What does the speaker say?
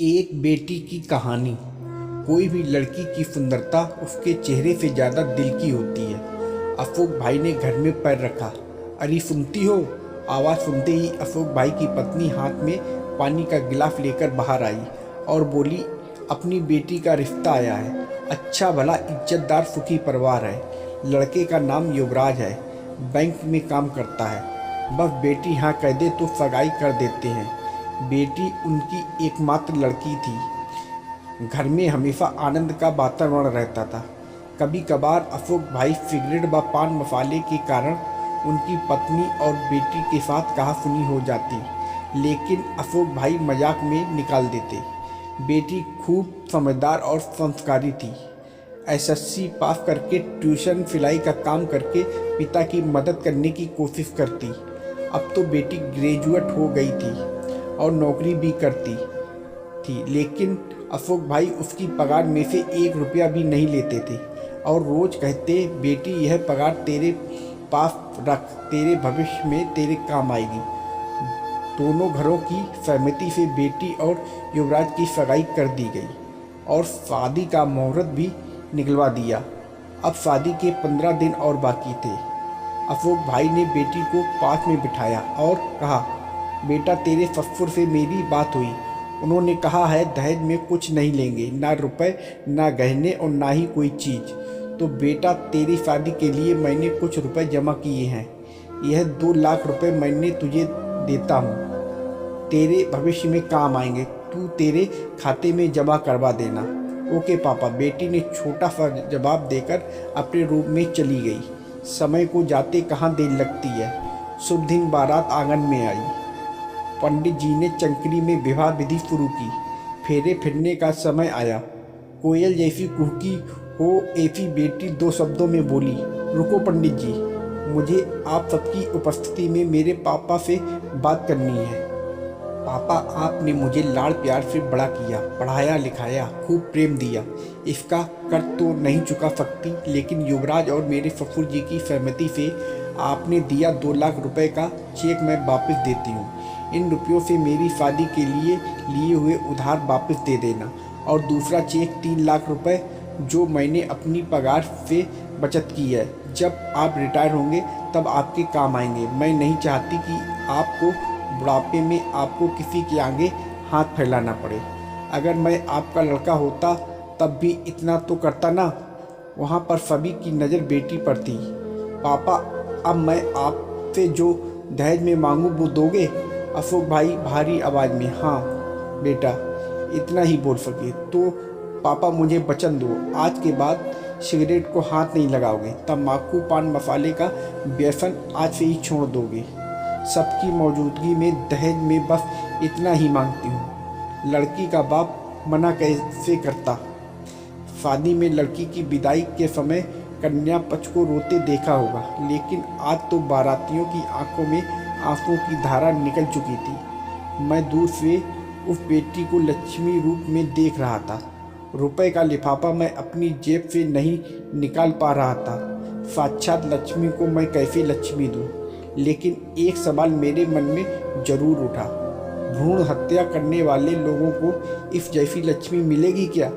एक बेटी की कहानी। कोई भी लड़की की सुंदरता उसके चेहरे से ज़्यादा दिल की होती है। अशोक भाई ने घर में पैर रखा। अरे सुनती हो? आवाज़ सुनते ही अशोक भाई की पत्नी हाथ में पानी का गिलास लेकर बाहर आई और बोली, अपनी बेटी का रिश्ता आया है। अच्छा भला इज्जतदार सुखी परिवार है। लड़के का नाम युवराज है, बैंक में काम करता है। बस बेटी हाँ कह दे तो सगाई कर देते हैं। बेटी उनकी एकमात्र लड़की थी। घर में हमेशा आनंद का वातावरण रहता था। कभी कभार अशोक भाई सिगरेट व पान मसाले के कारण उनकी पत्नी और बेटी के साथ कहासुनी हो जाती, लेकिन अशोक भाई मजाक में निकाल देते। बेटी खूब समझदार और संस्कारी थी। एसएससी पास करके ट्यूशन सिलाई का काम करके पिता की मदद करने की कोशिश करती। अब तो बेटी ग्रेजुएट हो गई थी और नौकरी भी करती थी, लेकिन अशोक भाई उसकी पगार में से 1 रुपया भी नहीं लेते थे और रोज़ कहते, बेटी यह पगार तेरे पास रख, तेरे भविष्य में तेरे काम आएगी। दोनों घरों की सहमति से बेटी और युवराज की सगाई कर दी गई और शादी का मुहूर्त भी निकलवा दिया। अब शादी के 15 दिन और बाकी थे। अशोक भाई ने बेटी को पास में बिठाया और कहा, बेटा तेरे ससुर से मेरी बात हुई। उन्होंने कहा है दहेज में कुछ नहीं लेंगे, ना रुपए ना गहने और ना ही कोई चीज़। तो बेटा तेरी शादी के लिए मैंने कुछ रुपए जमा किए हैं। यह 2 लाख रुपए मैंने तुझे देता हूँ, तेरे भविष्य में काम आएंगे। तू तेरे खाते में जमा करवा देना। ओके पापा। बेटी ने छोटा सा जवाब देकर अपने रूम में चली गई। समय को जाते कहाँ देर लगती है। शुभ दिन बारात आंगन में आई। पंडित जी ने चंकरी में विवाह विधि शुरू की। फेरे फिरने का समय आया। कोयल जैसी कुहकी हो ऐसी बेटी 2 शब्दों में बोली, रुको पंडित जी, मुझे आप सबकी उपस्थिति में मेरे पापा से बात करनी है। पापा, आपने मुझे लाड़ प्यार से बड़ा किया, पढ़ाया लिखाया, खूब प्रेम दिया। इसका कर तो नहीं चुका सकती, लेकिन युवराज और मेरे ससुर जी की सहमति से आपने दिया 2 लाख रुपए का चेक मैं वापस देती हूँ। इन रुपयों से मेरी शादी के लिए हुए उधार वापस दे देना और दूसरा चेक 3 लाख रुपए जो मैंने अपनी पगार से बचत की है, जब आप रिटायर होंगे तब आपके काम आएंगे। मैं नहीं चाहती कि आपको बुढ़ापे में आपको किसी के आगे हाथ फैलाना पड़े। अगर मैं आपका लड़का होता तब भी इतना तो करता ना। वहाँ पर सभी की नज़र बेटी पर थी। पापा, अब मैं आपसे जो दहेज में मांगूँ वो दोगे? अशोक भाई भारी आवाज़ में, हाँ बेटा, इतना ही बोल सके। तो पापा मुझे वचन दो, आज के बाद सिगरेट को हाथ नहीं लगाओगे, तम्बाकू पान मसाले का व्यसन आज से ही छोड़ दोगे। सबकी मौजूदगी में दहेज में बस इतना ही मांगती हूँ। लड़की का बाप मना कैसे करता। शादी में लड़की की विदाई के समय कन्या पक्ष को रोते देखा होगा, लेकिन आज तो बारातियों की आंखों में आंसू की धारा निकल चुकी थी। मैं दूर से उस बेटी को लक्ष्मी रूप में देख रहा था। रुपए का लिफाफा मैं अपनी जेब से नहीं निकाल पा रहा था। साक्षात लक्ष्मी को मैं कैसे लक्ष्मी दूं? लेकिन एक सवाल मेरे मन में जरूर उठा, भ्रूण हत्या करने वाले लोगों को इस जैसी लक्ष्मी मिलेगी क्या?